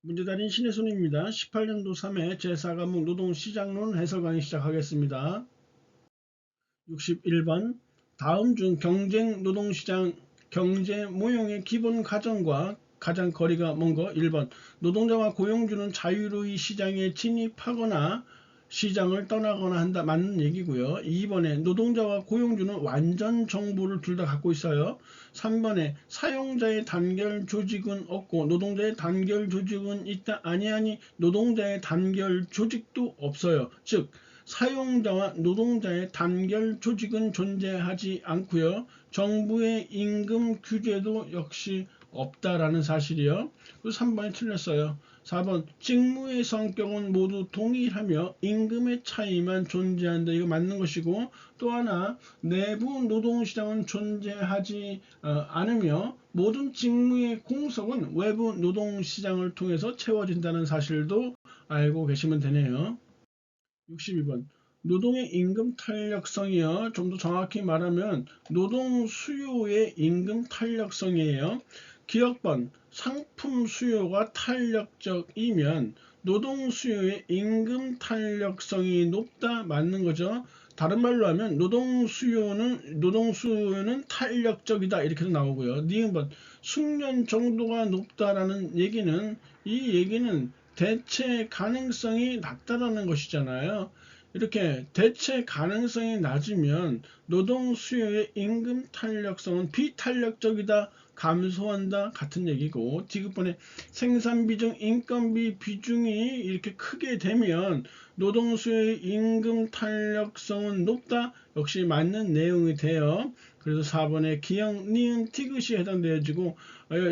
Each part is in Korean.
문제 달인 신의 손입니다. 18년도 3회 제4과목 노동시장론 해설 강의 시작하겠습니다. 61번 다음 중 경쟁 노동시장 경제 모형의 기본 가정과 가장 거리가 먼 거. 1번 노동자와 고용주는 자유로이 시장에 진입하거나 시장을 떠나거나 한다. 맞는 얘기고요. 2번에 노동자와 고용주는 완전 정보를 둘 다 갖고 있어요. 3번에 사용자의 단결 조직은 없고 노동자의 단결 조직은 있다. 아니 노동자의 단결 조직도 없어요. 즉 사용자와 노동자의 단결 조직은 존재하지 않고요. 정부의 임금 규제도 역시 없다라는 사실이요. 3번이 틀렸어요. 4번 직무의 성격은 모두 동일하며 임금의 차이만 존재한다. 이거 맞는 것이고, 또 하나 내부 노동시장은 존재하지 않으며 모든 직무의 공석은 외부 노동시장을 통해서 채워진다는 사실도 알고 계시면 되네요. 62번 노동의 임금 탄력성이요. 좀 더 정확히 말하면 노동 수요의 임금 탄력성이에요. 기억번 상품 수요가 탄력적이면 노동 수요의 임금 탄력성이 높다. 맞는 거죠. 다른 말로 하면 노동 수요는 탄력적이다. 이렇게도 나오고요. 니은번 숙련 정도가 높다라는 얘기는, 이 얘기는 대체 가능성이 낮다라는 것이잖아요. 이렇게 대체 가능성이 낮으면 노동 수요의 임금 탄력성은 비탄력적이다, 감소한다 같은 얘기고, 디귿번에 생산 비중, 인건비 비중이 이렇게 크게 되면 노동 수요의 임금 탄력성은 높다, 역시 맞는 내용이 돼요. 그래서 4번에 기역, 니은, 티귿이 해당되어지고,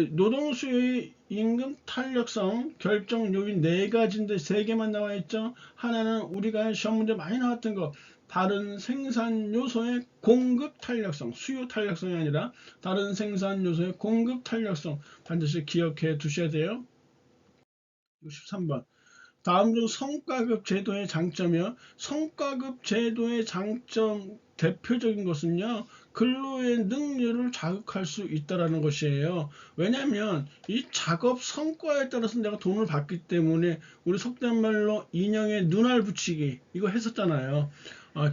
노동 수요의 임금 탄력성 결정 요인 4가지인데 3개만 나와 있죠. 하나는 우리가 시험 문제 많이 나왔던 거, 다른 생산 요소의 공급 탄력성, 수요 탄력성이 아니라 다른 생산 요소의 공급 탄력성 반드시 기억해 두셔야 돼요. 63번 다음 중 성과급 제도의 장점이요. 성과급 제도의 장점 대표적인 것은요, 근로의 능률을 자극할 수 있다는 것이에요. 왜냐하면 이 작업 성과에 따라서 내가 돈을 받기 때문에, 우리 속된 말로 인형에 눈알 붙이기 이거 했었잖아요.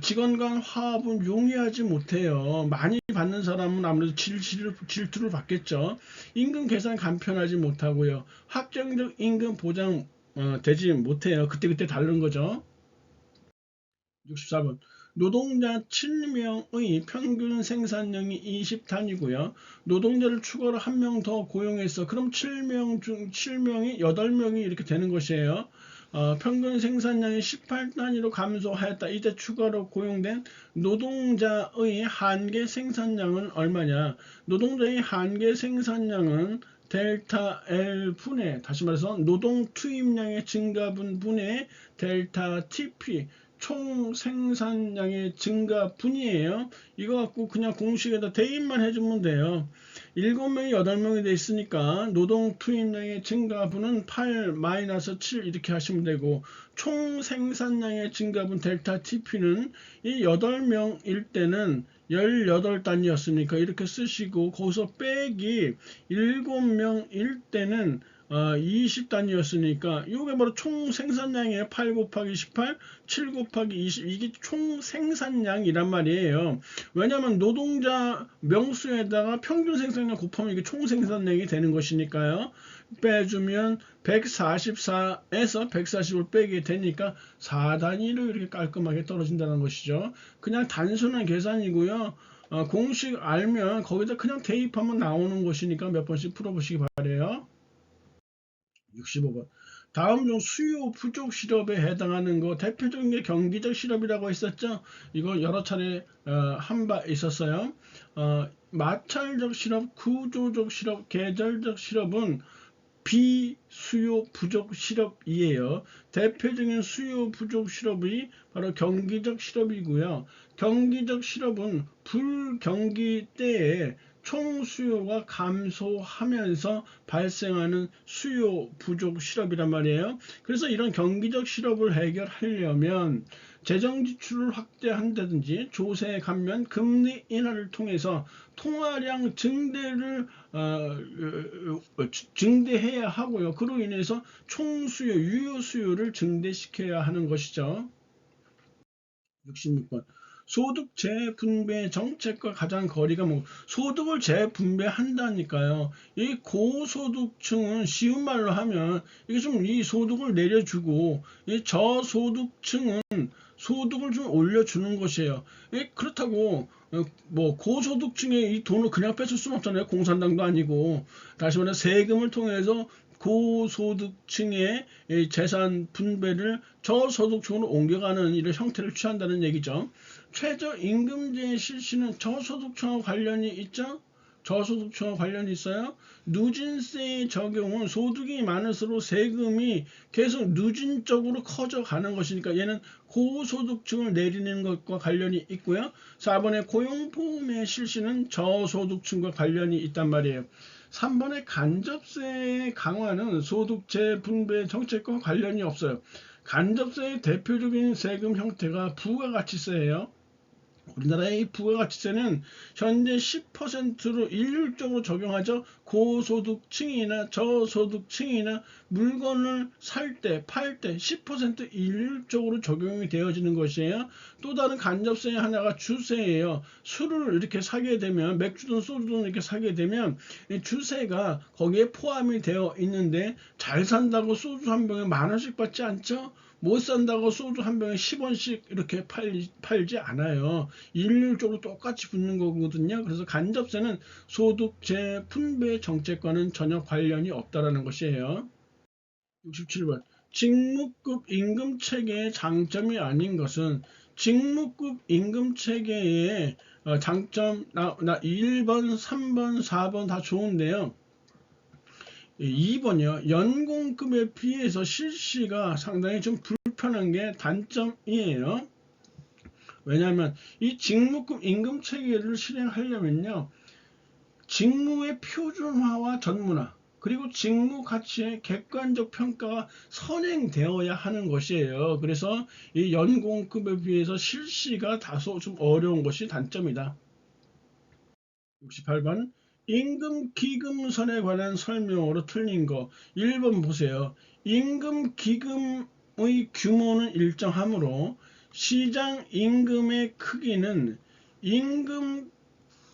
직원 간 화합은 용이하지 못해요. 많이 받는 사람은 아무래도 질투를 받겠죠. 임금 계산 간편하지 못하고요. 확정적 임금 보장 되지 못해요. 그때그때 다른 거죠. 64번 노동자 7명의 평균 생산량이 20단위고요. 노동자를 추가로 1명 더 고용해서 그럼 7명 중 7명이 8명이 이렇게 되는 것이에요. 평균 생산량이 18단위로 감소하였다. 이때 추가로 고용된 노동자의 한계 생산량은 얼마냐? 노동자의 한계 생산량은 델타 L 분의, 다시 말해서 노동 투입량의 증가분 분의 델타 TP, 총 생산량의 증가분이에요. 이거 갖고 그냥 공식에다 대입만 해주면 돼요. 7명이 8명이 돼 있으니까 노동 투입량의 증가분은 8-7 이렇게 하시면 되고, 총 생산량의 증가분 델타 TP는 이 8명일 때는 18단위였으니까 이렇게 쓰시고, 거기서 빼기 7명일 때는 20단위였으니까 이게 바로 총 생산량이에요. 8 곱하기 18, 7 곱하기 20, 이게 총 생산량이란 말이에요. 왜냐하면 노동자 명수에다가 평균 생산량 곱하면 이게 총 생산량이 되는 것이니까요. 빼주면 144에서 140을 빼게 되니까 4단위로 이렇게 깔끔하게 떨어진다는 것이죠. 그냥 단순한 계산이고요. 공식 알면 거기다 그냥 대입하면 나오는 것이니까 몇 번씩 풀어보시기 바래요. 65번 다음 중 수요 부족 실업에 해당하는 거, 대표적인 게 경기적 실업이라고 했었죠. 이거 여러 차례 한 바 있었어요. 마찰적 실업, 구조적 실업, 계절적 실업은 비수요 부족 실업이에요. 대표적인 수요 부족 실업이 바로 경기적 실업이고요. 경기적 실업은 불경기 때에 총 수요가 감소하면서 발생하는 수요 부족 실업이란 말이에요. 그래서 이런 경기적 실업을 해결하려면 재정 지출을 확대한다든지 조세 감면, 금리 인하를 통해서 통화량 증대를 증대해야 하고요. 그로 인해서 총수요, 유효 수요를 증대시켜야 하는 것이죠. 66번. 소득 재분배 정책과 가장 거리가 소득을 재분배한다니까요. 이 고소득층은 쉬운 말로 하면 이게 좀 이 소득을 내려주고 이 저소득층은 소득을 좀 올려주는 것이에요. 그렇다고 뭐 고소득층의 이 돈을 그냥 뺏을 수는 없잖아요. 공산당도 아니고. 다시 말해 세금을 통해서 고소득층의 재산 분배를 저소득층으로 옮겨가는 이런 형태를 취한다는 얘기죠. 최저임금제 실시는 저소득층과 관련이 있죠? 저소득층과 관련이 있어요. 누진세 적용은 소득이 많을수록 세금이 계속 누진적으로 커져가는 것이니까 얘는 고소득층을 내리는 것과 관련이 있고요. 4번의 고용보험의 실시는 저소득층과 관련이 있단 말이에요. 3번의 간접세 강화는 소득 재분배 정책과 관련이 없어요. 간접세의 대표적인 세금 형태가 부가가치세예요. 우리나라의 부가가치세는 현재 10%로 일률적으로 적용하죠. 고소득층이나 저소득층이나 물건을 살 때, 팔 때 10% 일률적으로 적용이 되어지는 것이에요. 또 다른 간접세 하나가 주세예요. 술을 이렇게 사게 되면, 맥주든 소주든 이렇게 사게 되면 주세가 거기에 포함이 되어 있는데 잘 산다고 소주 한 병에 10,000원씩 받지 않죠? 못 산다고 소주 한 병에 10원씩 이렇게 팔지 않아요. 일률적으로 똑같이 붙는 거거든요. 그래서 간접세는 소득 재분배 정책과는 전혀 관련이 없다라는 것이에요. 67번. 직무급 임금 체계의 장점이 아닌 것은 직무급 임금 체계의 장점 1번, 3번, 4번 다 좋은데요. 2번이요. 연공급에 비해서 실시가 상당히 좀 불편한 게 단점이에요. 왜냐하면 이 직무급 임금 체계를 실행하려면요. 직무의 표준화와 전문화 그리고 직무 가치의 객관적 평가가 선행되어야 하는 것이에요. 그래서 이 연공급에 비해서 실시가 다소 좀 어려운 것이 단점이다. 68번 임금 기금선에 관한 설명으로 틀린 거 1번 보세요. 임금 기금의 규모는 일정하므로 시장 임금의 크기는 임금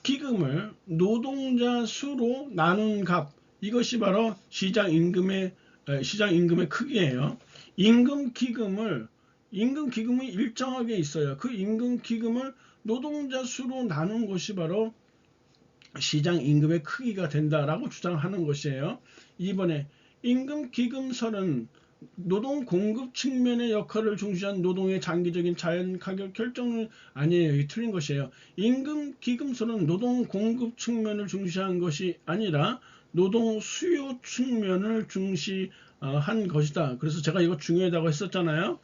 기금을 노동자 수로 나눈 값 이것이 바로 시장 임금의 크기예요. 임금 기금이 일정하게 있어요. 그 임금 기금을 노동자 수로 나눈 것이 바로 시장 임금의 크기가 된다라고 주장하는 것이에요. 이번에 임금 기금설은 노동 공급 측면의 역할을 중시한 노동의 장기적인 자연 가격 결정은 아니에요. 이게 틀린 것이에요. 임금 기금설은 노동 공급 측면을 중시한 것이 아니라 노동 수요 측면을 중시한 것이다. 그래서 제가 이거 중요하다고 했었잖아요.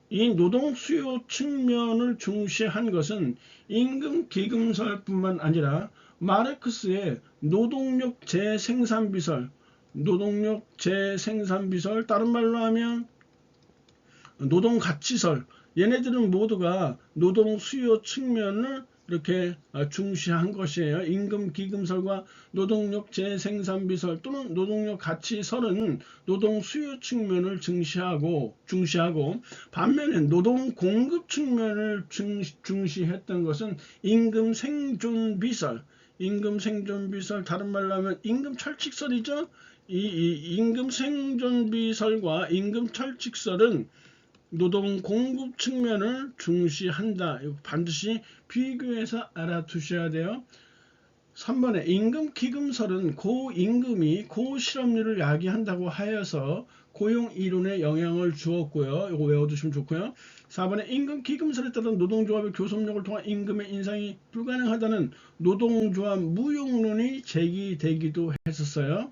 이 노동 수요 측면을 중시한 것은 임금 기금설뿐만 아니라 마르크스의 노동력 재생산비설 다른 말로 하면 노동가치설 얘네들은 모두가 노동 수요 측면을 이렇게 중시한 것이에요. 임금 기금설과 노동력 재생산비설 또는 노동력 가치설은 노동 수요 측면을 중시하고 반면에 노동 공급 측면을 중시했던 것은 임금 생존비설 다른 말로 하면 임금 철칙설이죠. 이 임금 생존비설과 임금 철칙설은 노동 공급 측면을 중시한다. 반드시 비교해서 알아두셔야 돼요. 3번에 임금 기금설은 고임금이 고실업률을 야기한다고 하여서 고용 이론에 영향을 주었고요. 이거 외워두시면 좋고요. 4번에 임금 기금설에 따른 노동조합의 교섭력을 통한 임금의 인상이 불가능하다는 노동조합 무용론이 제기되기도 했었어요.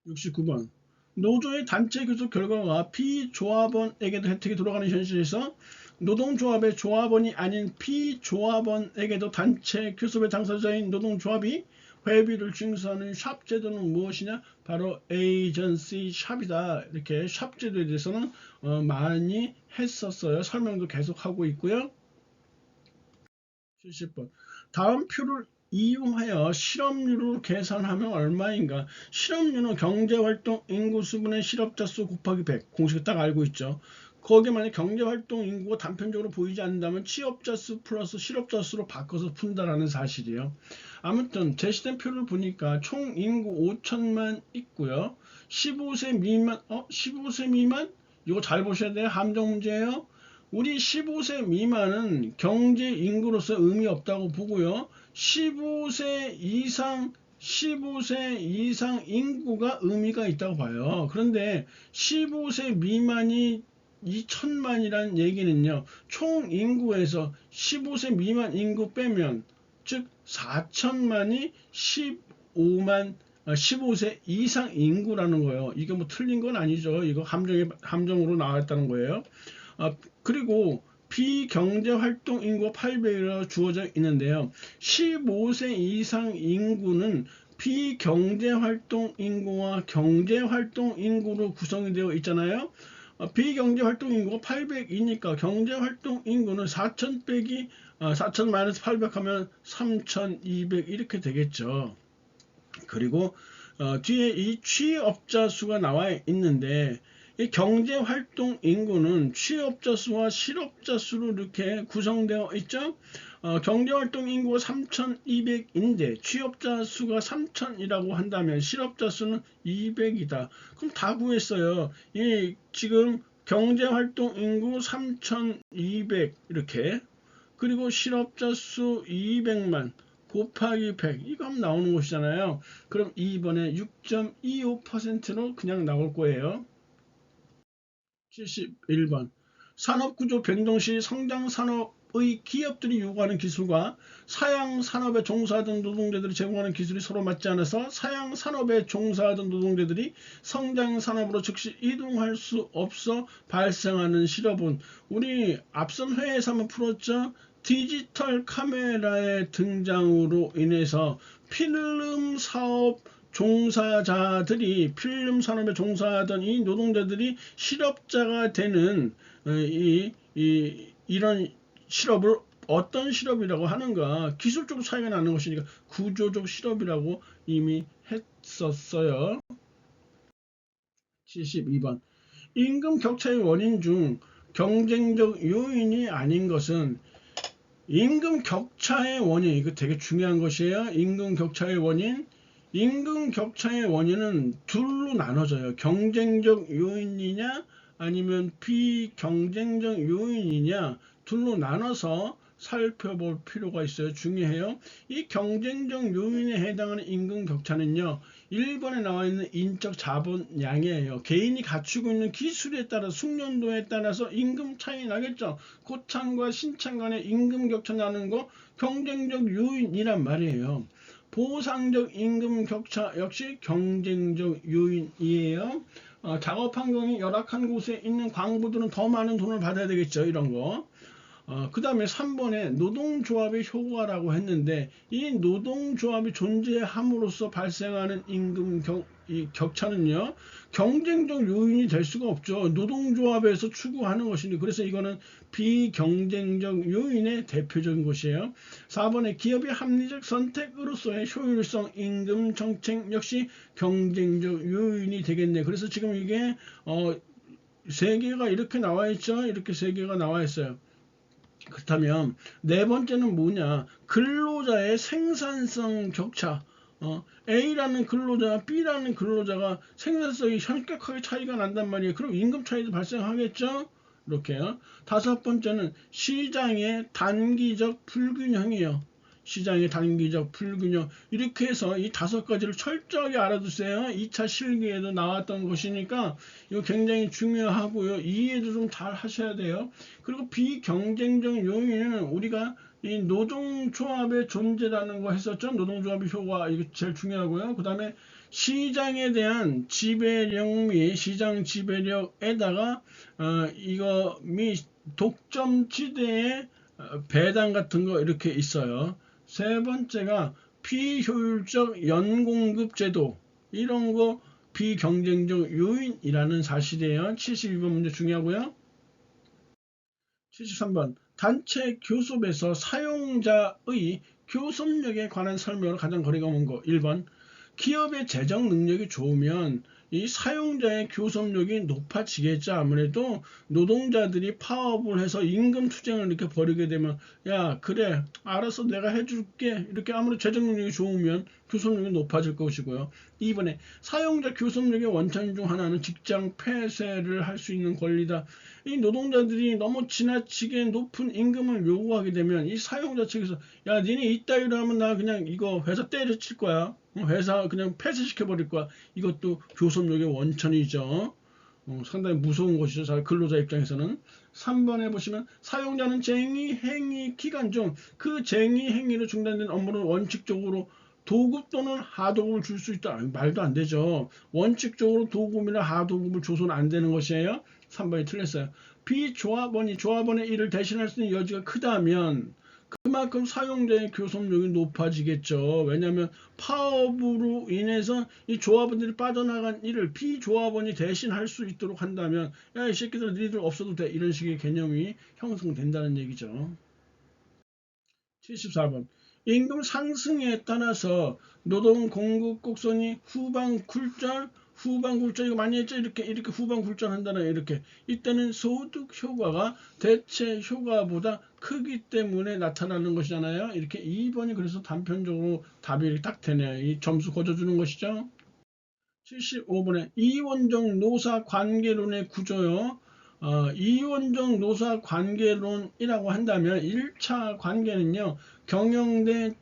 69번 노조의 단체 교섭 결과가 비조합원에게도 혜택이 돌아가는 현실에서 노동조합의 조합원이 아닌 피조합원에게도 단체 교섭의 당사자인 노동조합이 회비를 징수하는 샵 제도는 무엇이냐? 바로 에이전시 샵이다. 이렇게 샵 제도에 대해서는 많이 했었어요. 설명도 계속 하고 있고요. 70번. 다음 표를 이용하여 실업률을 계산하면 얼마인가? 실업률은 경제활동 인구수분의 실업자 수 곱하기 100. 공식을 딱 알고 있죠. 거기에 만약 경제활동 인구가 단편적으로 보이지 않는다면 취업자 수 플러스 실업자 수로 바꿔서 푼다라는 사실이에요. 아무튼 제시된 표를 보니까 총 인구 5천만 있고요. 15세 미만, 15세 미만? 이거 잘 보셔야 돼요. 함정 문제예요. 우리 15세 미만은 경제 인구로서 의미 없다고 보고요. 15세 이상 인구가 의미가 있다고 봐요. 그런데 15세 미만이 2천만이란 얘기는요. 총 인구에서 15세 미만 인구 빼면 즉 4천만이 15세 이상 인구라는 거예요. 이게 뭐 틀린 건 아니죠. 이거 함정으로 나왔다는 거예요. 그리고 비경제활동 인구가 800이라고 주어져 있는데요. 15세 이상 인구는 비경제활동 인구와 경제활동 인구로 구성이 되어 있잖아요. 비경제활동 인구가 800이니까 경제활동 인구는 4,000 빼기 4,000 마이너스 800 하면 3,200 이렇게 되겠죠. 그리고 뒤에 이 취업자 수가 나와 있는데 이 경제활동 인구는 취업자 수와 실업자 수로 이렇게 구성되어 있죠. 경제활동 인구가 3,200인데 취업자 수가 3,000이라고 한다면 실업자 수는 200이다. 그럼 다 구했어요. 이 지금 경제활동 인구 3,200 이렇게 그리고 실업자 수 200만 곱하기 100 이거 하면 나오는 것이잖아요. 그럼 2번에 6.25%로 그냥 나올 거예요. 71번. 산업구조 변동 시 성장산업의 기업들이 요구하는 기술과 사양산업에 종사하던 노동자들이 제공하는 기술이 서로 맞지 않아서 사양산업에 종사하던 노동자들이 성장산업으로 즉시 이동할 수 없어 발생하는 실업은 우리 앞선 회에서 한번 풀었죠. 디지털 카메라의 등장으로 인해서 필름 사업 종사자들이 필름 산업에 종사하던 이 노동자들이 실업자가 되는 이런 실업을 어떤 실업이라고 하는가? 기술적 차이가 나는 것이니까 구조적 실업이라고 이미 했었어요. 72번. 임금 격차의 원인 중 경쟁적 요인이 아닌 것은 임금 격차의 원인, 이거 되게 중요한 것이에요. 임금 격차의 원인. 임금 격차의 원인은 둘로 나눠져요. 경쟁적 요인이냐 아니면 비경쟁적 요인이냐 둘로 나눠서 살펴볼 필요가 있어요. 중요해요. 이 경쟁적 요인에 해당하는 임금 격차는요. 1번에 나와 있는 인적 자본량이에요. 개인이 갖추고 있는 기술에 따라 숙련도에 따라서 임금 차이 나겠죠. 고창과 신창 간의 임금 격차 나는 거 경쟁적 요인이란 말이에요. 보상적 임금 격차 역시 경쟁적 요인이에요. 작업 환경이 열악한 곳에 있는 광부들은 더 많은 돈을 받아야 되겠죠. 이런 거. 그 다음에 3번에 노동조합의 효과라고 했는데 이 노동조합이 존재함으로써 발생하는 임금 격차는요 경쟁적 요인이 될 수가 없죠. 노동조합에서 추구하는 것이니 그래서 이거는 비경쟁적 요인의 대표적인 것이에요. 4번에 기업의 합리적 선택으로서의 효율성 임금 정책 역시 경쟁적 요인이 되겠네. 그래서 지금 이게 세 개가 이렇게 나와 있죠. 이렇게 세 개가 나와 있어요. 그렇다면 네 번째는 뭐냐? 근로자의 생산성 격차. A라는 근로자와 B라는 근로자가 생산성이 현격하게 차이가 난단 말이에요. 그럼 임금 차이도 발생하겠죠? 이렇게요. 다섯 번째는 시장의 단기적 불균형이에요. 시장의 단기적 불균형. 이렇게 해서 이 다섯 가지를 철저하게 알아두세요. 2차 실기에도 나왔던 것이니까 이거 굉장히 중요하고요. 이해도 좀 잘 하셔야 돼요. 그리고 비경쟁적 요인은 우리가 이 노동조합의 존재라는 거 했었죠. 노동조합의 효과 이거 제일 중요하고요. 그 다음에 시장에 대한 지배력 및 시장 지배력에다가 이거 및 독점지대의 배당 같은 거 이렇게 있어요. 세 번째가 비효율적 연공급 제도, 이런 거 비경쟁적 요인이라는 사실이에요. 72번 문제 중요하고요. 73번 단체 교섭에서 사용자의 교섭력에 관한 설명으로 가장 거리가 먼 거. 1번 기업의 재정 능력이 좋으면 이 사용자의 교섭력이 높아지겠죠. 아무래도 노동자들이 파업을 해서 임금 투쟁을 이렇게 벌이게 되면, 야 그래 알아서 내가 해줄게, 이렇게 아무래도 재정 능력이 좋으면 교섭력이 높아질 것이고요. 2번에 사용자 교섭력의 원천 중 하나는 직장 폐쇄를 할 수 있는 권리다. 이 노동자들이 너무 지나치게 높은 임금을 요구하게 되면 이 사용자 측에서, 야 니네 이따위로 하면 나 그냥 이거 회사 때려칠 거야, 회사 그냥 폐쇄시켜 버릴 거야. 이것도 교섭력의 원천이죠. 상당히 무서운 것이죠. 근로자 입장에서는. 3번에 보시면 사용자는 쟁의 행위 기간 중 그 쟁의 행위로 중단된 업무를 원칙적으로 도급 또는 하도급을 줄 수 있다. 말도 안 되죠. 원칙적으로 도급이나 하도급을 줘서는 안 되는 것이에요. 3번이 틀렸어요. 조합원의 일을 대신할 수 있는 여지가 크다면 그만큼 사용자의 교섭력이 높아지겠죠. 왜냐하면 파업으로 인해서 이 조합원들이 빠져나간 일을 비조합원이 대신할 수 있도록 한다면, 야 이 새끼들 니들 없어도 돼, 이런 식의 개념이 형성된다는 얘기죠. 74번 임금 상승에 따라서 노동 공급 곡선이 후방 굴절 이거 많이 했죠. 이렇게 후방 굴절한다는, 이렇게 이때는 소득 효과가 대체 효과보다 크기 때문에 나타나는 것이잖아요. 이렇게 2번이 그래서 단편적으로 답이 이렇게 딱 되네요. 이 점수 거둬주는 것이죠. 75번에 이원적 노사 관계론의 구조요. 이원적 노사 관계론이라고 한다면 1차 관계는요, 경영대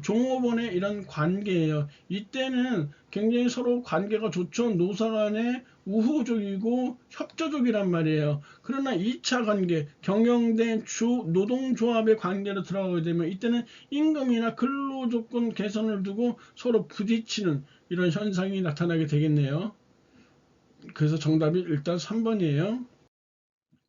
종업원의 이런 관계예요. 이때는 굉장히 서로 관계가 좋죠. 노사 간에 우호적이고 협조적이란 말이에요. 그러나 2차 관계, 경영대 노동조합의 관계로 들어가게 되면 이때는 임금이나 근로조건 개선을 두고 서로 부딪히는 이런 현상이 나타나게 되겠네요. 그래서 정답이 일단 3번이에요.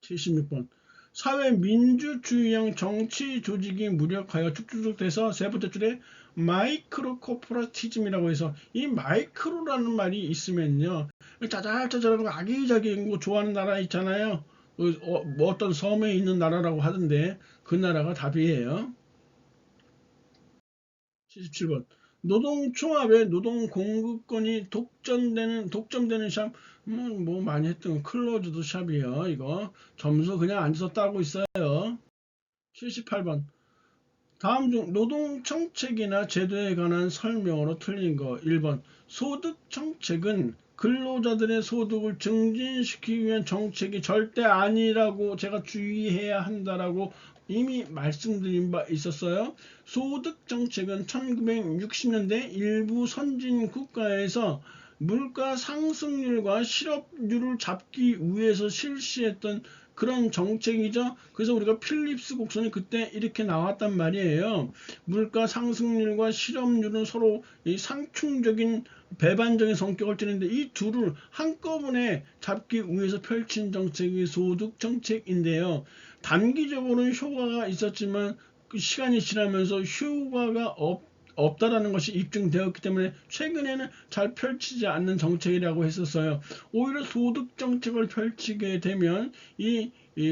76번 사회 민주주의형 정치 조직이 무력하여 쭉쭉쭉 돼서 세 번째 줄에 마이크로 코퍼레티즘이라고 해서, 이 마이크로라는 말이 있으면요, 짜잘짜잘하고 아기자기한 거 좋아하는 나라 있잖아요. 뭐 어떤 섬에 있는 나라라고 하던데 그 나라가 답이에요. 77번 노동조합의 노동 공급권이 독점되는 샵, 뭐 많이 했던 클로즈드 샵이에요. 이거 점수 그냥 앉아서 따고 있어요. 78번 다음 중 노동 정책이나 제도에 관한 설명으로 틀린 거. 1번 소득 정책은 근로자들의 소득을 증진시키기 위한 정책이 절대 아니라고 제가 주의해야 한다라고 이미 말씀드린 바 있었어요. 소득 정책은 1960년대 일부 선진 국가에서 물가 상승률과 실업률을 잡기 위해서 실시했던 그런 정책이죠. 그래서 우리가 필립스 곡선이 그때 이렇게 나왔단 말이에요. 물가 상승률과 실업률은 서로 이 상충적인 배반적인 성격을 띠는데 이 둘을 한꺼번에 잡기 위해서 펼친 정책이 소득 정책인데요. 단기적으로는 효과가 있었지만 그 시간이 지나면서 효과가 없다라는 것이 입증되었기 때문에 최근에는 잘 펼치지 않는 정책이라고 했었어요. 오히려 소득 정책을 펼치게 되면 이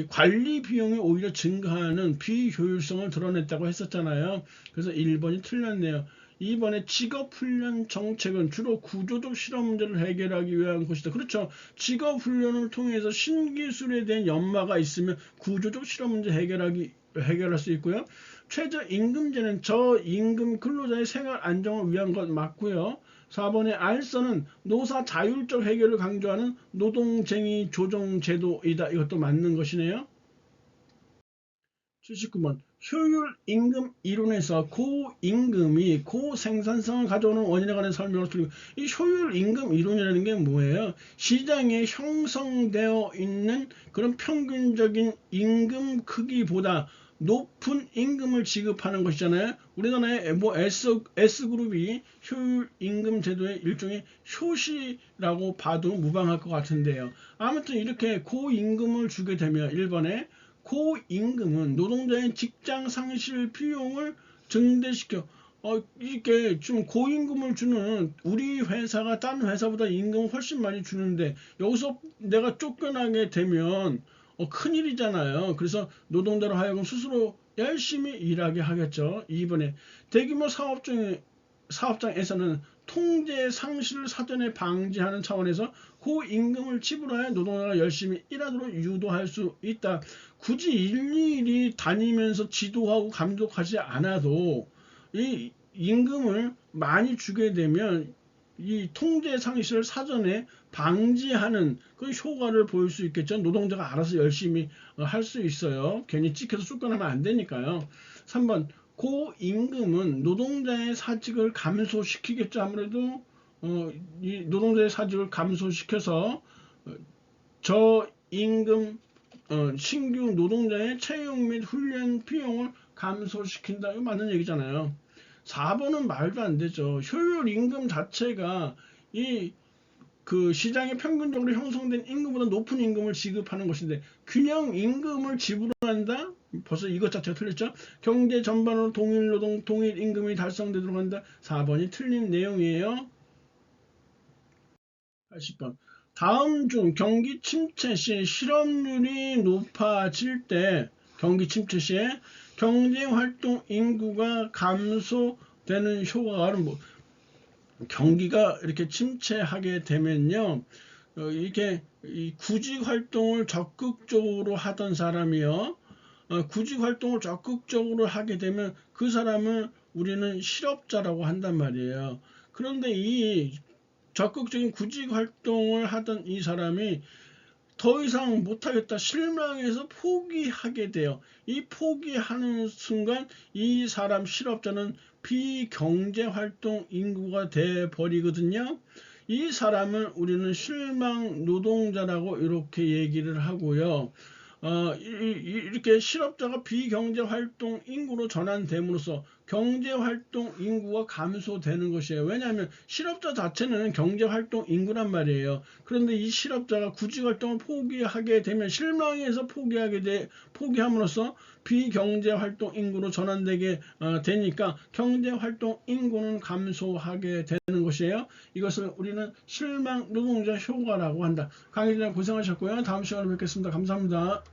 관리 비용이 오히려 증가하는 비효율성을 드러냈다고 했었잖아요. 그래서 1번이 틀렸네요. 2번에 직업훈련 정책은 주로 구조적 실업 문제를 해결하기 위한 것이다. 그렇죠. 직업훈련을 통해서 신기술에 대한 연마가 있으면 구조적 실업 문제 해결할 수 있고요. 최저임금제는 저임금 근로자의 생활 안정을 위한 것 맞고요. 4번의 알선은 노사 자율적 해결을 강조하는 노동쟁의 조정제도이다. 이것도 맞는 것이네요. 79번 효율 임금 이론에서 고임금이 고생산성을 가져오는 원인에 관한 설명을 드리고, 이 효율 임금 이론이라는 게 뭐예요? 시장에 형성되어 있는 그런 평균적인 임금 크기보다 높은 임금을 지급하는 것이잖아요. 우리나라의 뭐 S그룹이 효율 임금 제도의 일종의 효시라고 봐도 무방할 것 같은데요. 아무튼 이렇게 고임금을 주게 되면 1번에 고임금은 노동자의 직장 상실 비용을 증대시켜 이게 좀 고임금을 주는 우리 회사가 딴 회사보다 임금 훨씬 많이 주는데 여기서 내가 쫓겨나게 되면 큰일이잖아요. 그래서 노동자로 하여금 스스로 열심히 일하게 하겠죠. 2번에 대규모 사업장에서는 통제 상실을 사전에 방지하는 차원에서 고임금을 지불하여 노동자가 열심히 일하도록 유도할 수 있다. 굳이 일일이 다니면서 지도하고 감독하지 않아도 이 임금을 많이 주게 되면 이 통제 상실을 사전에 방지하는 그 효과를 보일 수 있겠죠. 노동자가 알아서 열심히 할 수 있어요. 괜히 찍혀서 쫓겨나면 안 되니까요. 3번 고임금은 노동자의 사직을 감소시키겠죠. 아무래도 이 노동자의 사직을 감소시켜서 저임금 신규 노동자의 채용 및 훈련 비용을 감소시킨다. 이거 맞는 얘기잖아요. 4번은 말도 안 되죠. 효율 임금 자체가 그 시장에 평균적으로 형성된 임금보다 높은 임금을 지급하는 것인데 균형 임금을 지불한다? 벌써 이것 자체가 틀렸죠. 경제 전반으로 동일 노동, 동일 임금이 달성되도록 한다. 4번이 틀린 내용이에요. 80번. 다음 중 경기 침체 시 실업률이 높아질 때 경기 침체 시에 경제활동 인구가 감소되는 효과는 뭐 경기가 이렇게 침체하게 되면요, 이게 구직 활동을 적극적으로 하던 사람이요, 구직 활동을 적극적으로 하게 되면 그 사람을 우리는 실업자라고 한단 말이에요. 그런데 이 적극적인 구직 활동을 하던 이 사람이 더 이상 못하겠다 실망해서 포기하게 돼요. 이 포기하는 순간 이 사람 실업자는 비경제활동 인구가 돼 버리거든요. 이 사람을 우리는 실망 노동자라고 이렇게 얘기를 하고요. 이렇게 실업자가 비경제활동 인구로 전환됨으로써 경제활동 인구가 감소되는 것이에요. 왜냐하면 실업자 자체는 경제활동 인구란 말이에요. 그런데 이 실업자가 구직활동을 포기하게 되면 실망해서 포기함으로써 비경제활동 인구로 전환되게 되니까 경제활동 인구는 감소하게 되는 것이에요. 이것을 우리는 실망 노동자 효과라고 한다. 강의진님 고생하셨고요. 다음 시간에 뵙겠습니다. 감사합니다.